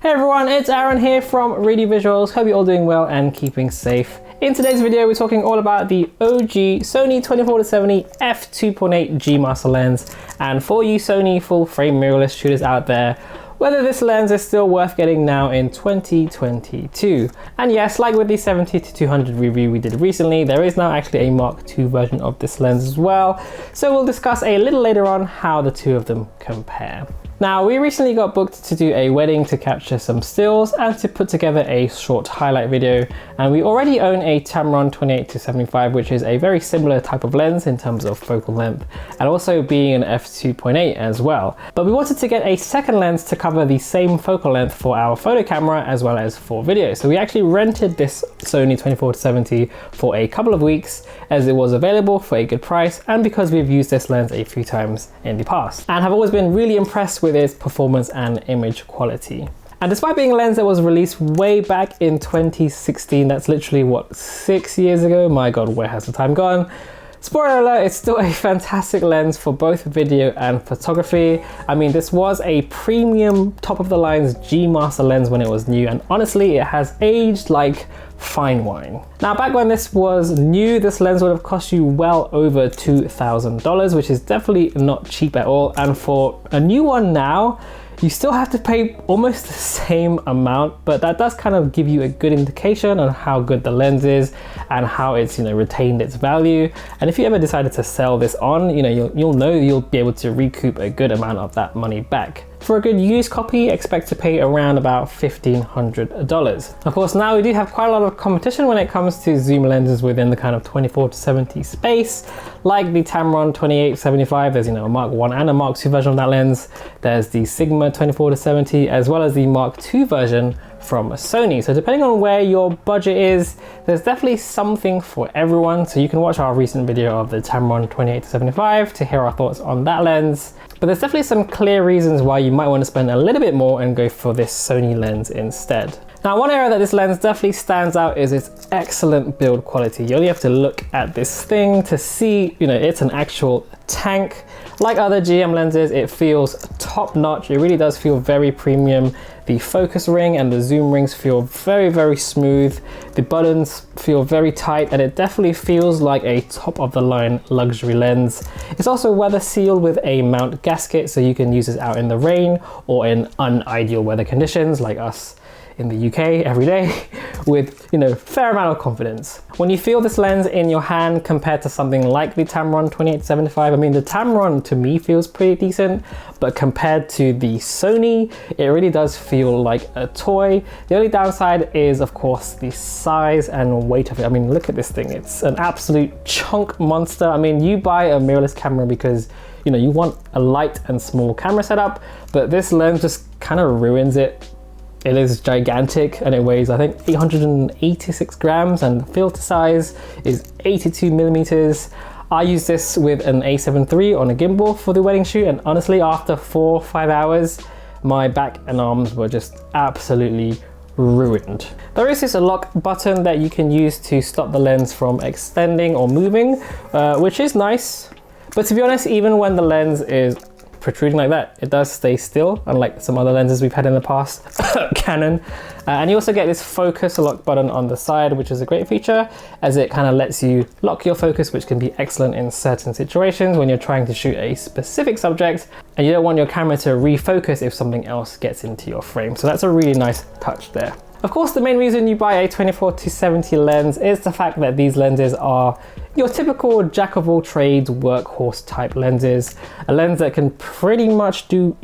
Hey everyone, it's Aaron here from Reedy Visuals. Hope you're all doing well and keeping safe. In today's video, we're talking all about the OG Sony 24-70 f2.8 G Master lens. And for you Sony full frame mirrorless shooters out there, whether this lens is still worth getting now in 2022. And yes, like with the 70-200 review we did recently, there is now actually a Mark II version of this lens as well. So we'll discuss a little later on how the two of them compare. Now, we recently got booked to do a wedding to capture some stills and to put together a short highlight video. And we already own a Tamron 28-75, which is a very similar type of lens in terms of focal length, and also being an f2.8 as well. But we wanted to get a second lens to cover the same focal length for our photo camera as well as for video. So we actually rented this Sony 24-70 for a couple of weeks as it was available for a good price, and because we've used this lens a few times in the past and have always been really impressed with its performance and image quality. And despite being a lens that was released way back in 2016, that's literally what, 6 years ago? My God, where has the time gone? Spoiler alert, it's still a fantastic lens for both video and photography. I mean, this was a premium top of the lines G Master lens when it was new, and honestly, it has aged like fine wine. Now, back when this was new, this lens would have cost you well over $2,000, which is definitely not cheap at all. And for a new one now, you still have to pay almost the same amount, but that does kind of give you a good indication on how good the lens is and how it's, retained its value. And if you ever decided to sell this on, you'll know you'll be able to recoup a good amount of that money back. For a good used copy, expect to pay around about $1,500. Of course, now we do have quite a lot of competition when it comes to zoom lenses within the kind of 24-70 space, like the Tamron 28-75. There's a Mark I and a Mark II version of that lens. There's the Sigma 24-70, as well as the Mark II version from Sony. So depending on where your budget is, there's definitely something for everyone. So you can watch our recent video of the Tamron 28-75 to hear our thoughts on that lens. But there's definitely some clear reasons why you might want to spend a little bit more and go for this Sony lens instead. Now, one area that this lens definitely stands out is its excellent build quality. You only have to look at this thing to see, it's an actual tank. Like other GM lenses, it feels top notch. It really does feel very premium. The focus ring and the zoom rings feel very, very smooth. The buttons feel very tight, and it definitely feels like a top of the line luxury lens. It's also weather sealed with a mount gasket, so you can use this out in the rain or in unideal weather conditions like us in the UK every day with, fair amount of confidence. When you feel this lens in your hand compared to something like the Tamron 28-75, I mean, the Tamron to me feels pretty decent, but compared to the Sony, it really does feel like a toy. The only downside is, of course, the size and weight of it. I mean, look at this thing. It's an absolute chunk monster. I mean, you buy a mirrorless camera because, you want a light and small camera setup, but this lens just kind of ruins it. It is gigantic and it weighs, I think, 886 grams, and the filter size is 82 millimeters. I use this with an A7 III on a gimbal for the wedding shoot, and honestly, after 4 or 5 hours, my back and arms were just absolutely ruined. There is this lock button that you can use to stop the lens from extending or moving, which is nice. But to be honest, even when the lens is protruding like that, it does stay still, unlike some other lenses we've had in the past, Canon. And you also get this focus lock button on the side, which is a great feature as it kind of lets you lock your focus, which can be excellent in certain situations when you're trying to shoot a specific subject and you don't want your camera to refocus if something else gets into your frame. So that's a really nice touch there. Of course, the main reason you buy a 24-70 lens is the fact that these lenses are your typical jack of all trades workhorse type lenses. A lens that can pretty much do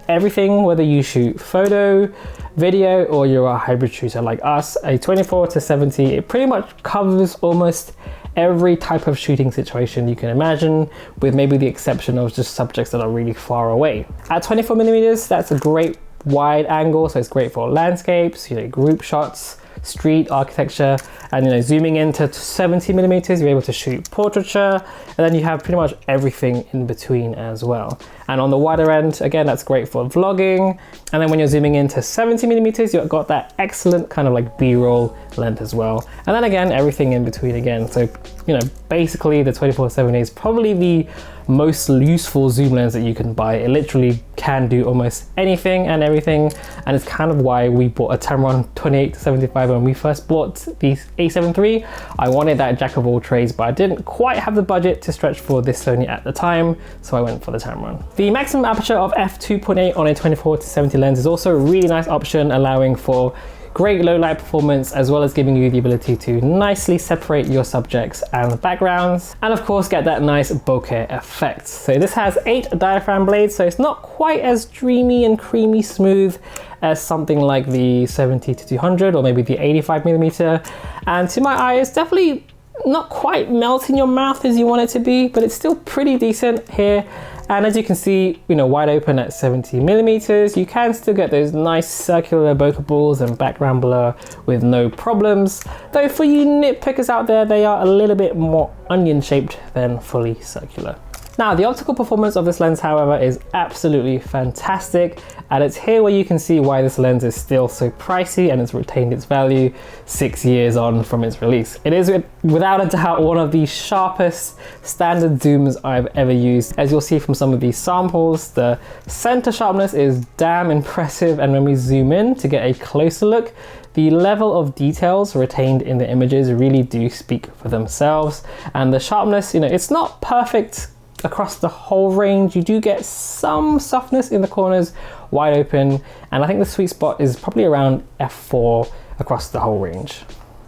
everything, whether you shoot photo, video, or you're a hybrid shooter like us. A 24-70, it pretty much covers almost every type of shooting situation you can imagine, with maybe the exception of just subjects that are really far away. At 24 millimeters, that's a great wide angle, so it's great for landscapes, group shots, street architecture, and zooming into 70 millimeters, you're able to shoot portraiture, and then you have pretty much everything in between as well. And on the wider end, again, that's great for vlogging. And then when you're zooming into 70 millimeters, you've got that excellent kind of like B-roll length as well. And then again, everything in between again. So, basically the 24-70 is probably the most useful zoom lens that you can buy. It literally can do almost anything and everything, and it's kind of why we bought a Tamron 28-75 when we first bought the A7 III. I wanted that jack of all trades, but I didn't quite have the budget to stretch for this Sony at the time, so I went for the Tamron. The maximum aperture of f2.8 on a 24-70 lens is also a really nice option, allowing for great low light performance, as well as giving you the ability to nicely separate your subjects and backgrounds, and of course get that nice bokeh effect. So this has 8 diaphragm blades, so it's not quite as dreamy and creamy smooth as something like the 70-200 or maybe the 85mm, and to my eye it's definitely not quite melt in your mouth as you want it to be, but it's still pretty decent here. And as you can see, you know, wide open at 70mm, you can still get those nice circular bokeh balls and background blur with no problems. Though for you nitpickers out there, they are a little bit more onion shaped than fully circular. Now, the optical performance of this lens, however, is absolutely fantastic, and it's here where you can see why this lens is still so pricey and it's retained its value 6 years on from its release. It is without a doubt one of the sharpest standard zooms I've ever used. As you'll see from some of these samples, the center sharpness is damn impressive, and when we zoom in to get a closer look, the level of details retained in the images really do speak for themselves. And the sharpness, you know, it's not perfect across the whole range. You do get some softness in the corners, wide open, and I think the sweet spot is probably around f4 across the whole range.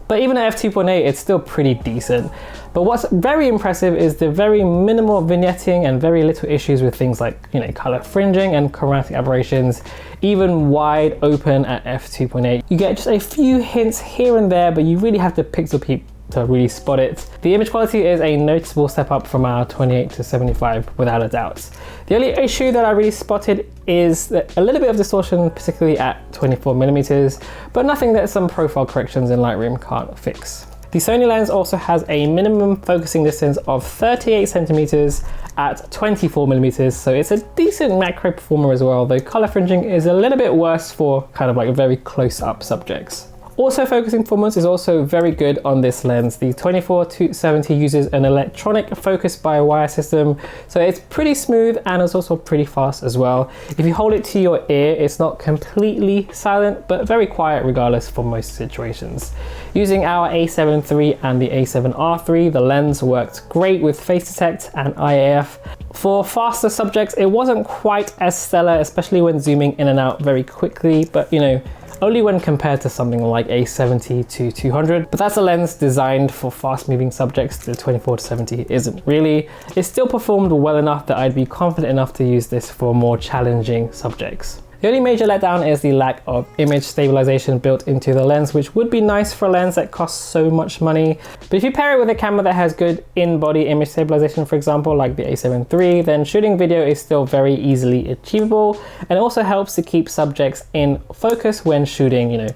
But even at f2.8, it's still pretty decent. But what's very impressive is the very minimal vignetting and very little issues with things like, you know, color fringing and chromatic aberrations. Even wide open at f2.8, you get just a few hints here and there, but you really have to pixel peep to really spot it. The image quality is a noticeable step up from our 28-75 without a doubt. The only issue that I really spotted is a little bit of distortion, particularly at 24mm, but nothing that some profile corrections in Lightroom can't fix. The Sony lens also has a minimum focusing distance of 38 centimeters at 24mm, so it's a decent macro performer as well, though color fringing is a little bit worse for kind of like very close up subjects. Also, focusing performance is also very good on this lens. The 24-70 uses an electronic focus by wire system, so it's pretty smooth and it's also pretty fast as well. If you hold it to your ear, it's not completely silent, but very quiet regardless for most situations. Using our A7 III and the A7R III, the lens worked great with face detect and IAF. For faster subjects, it wasn't quite as stellar, especially when zooming in and out very quickly, but you know, only when compared to something like a 70-200, but that's a lens designed for fast moving subjects. The 24-70 isn't really. It still performed well enough that I'd be confident enough to use this for more challenging subjects. The only major letdown is the lack of image stabilization built into the lens, which would be nice for a lens that costs so much money. But if you pair it with a camera that has good in-body image stabilization, for example, like the A7 III, then shooting video is still very easily achievable, and it also helps to keep subjects in focus when shooting, you know,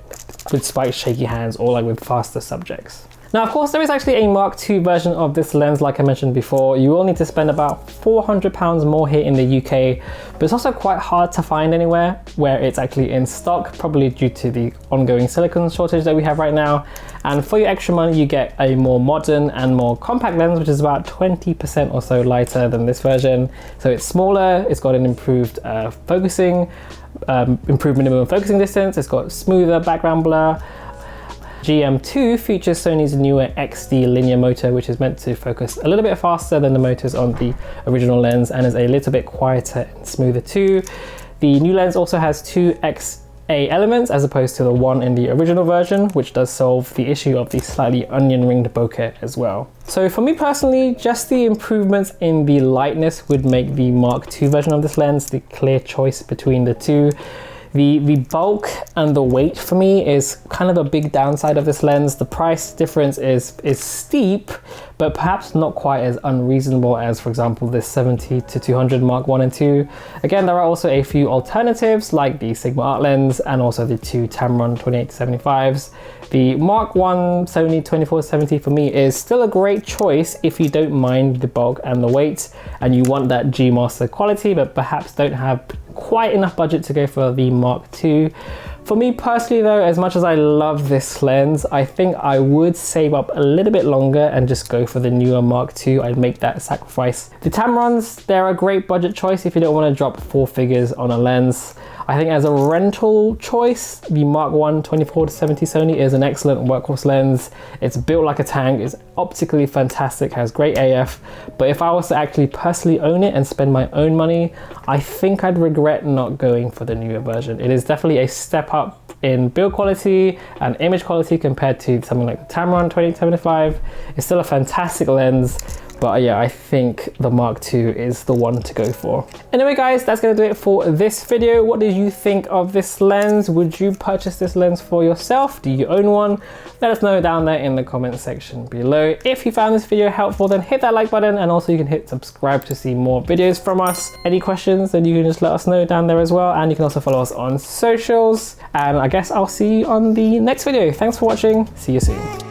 with spiked shaky hands or like with faster subjects. Now, of course, there is actually a Mark II version of this lens, like I mentioned before. You will need to spend about £400 more here in the UK, but it's also quite hard to find anywhere where it's actually in stock, probably due to the ongoing silicone shortage that we have right now. And for your extra money, you get a more modern and more compact lens, which is about 20% or so lighter than this version. So it's smaller, it's got an improved focusing, improved minimum focusing distance, it's got smoother background blur. GM2 features Sony's newer XD linear motor, which is meant to focus a little bit faster than the motors on the original lens and is a little bit quieter and smoother too. The new lens also has 2 XA elements as opposed to the one in the original version, which does solve the issue of the slightly onion ringed bokeh as well. So for me personally, just the improvements in the lightness would make the Mark II version of this lens the clear choice between the two. The bulk and the weight for me is kind of a big downside of this lens. The price difference is steep, but perhaps not quite as unreasonable as, for example, this 70-200 Mark I and II. Again, there are also a few alternatives like the Sigma Art lens and also the 2 Tamron 28-75s. The Mark I Sony 24-70 for me is still a great choice if you don't mind the bulk and the weight and you want that G Master quality, but perhaps don't have quite enough budget to go for the Mark II. For me personally though, as much as I love this lens, I think I would save up a little bit longer and just go for the newer Mark II. I'd make that sacrifice. The Tamrons, they're a great budget choice if you don't want to drop 4 figures on a lens. I think as a rental choice, the Mark I 24-70 Sony is an excellent workhorse lens. It's built like a tank, it's optically fantastic, has great AF, but if I was to actually personally own it and spend my own money, I think I'd regret not going for the newer version. It is definitely a step up in build quality and image quality compared to something like the Tamron 2075. It's still a fantastic lens, but yeah, I think the Mark II is the one to go for. Anyway guys, that's gonna do it for this video. What did you think of this lens? Would you purchase this lens for yourself? Do you own one? Let us know down there in the comment section below. If you found this video helpful, then hit that like button, and also you can hit subscribe to see more videos from us. Any questions, then you can just let us know down there as well, and you can also follow us on socials. And I guess I'll see you on the next video. Thanks for watching, see you soon.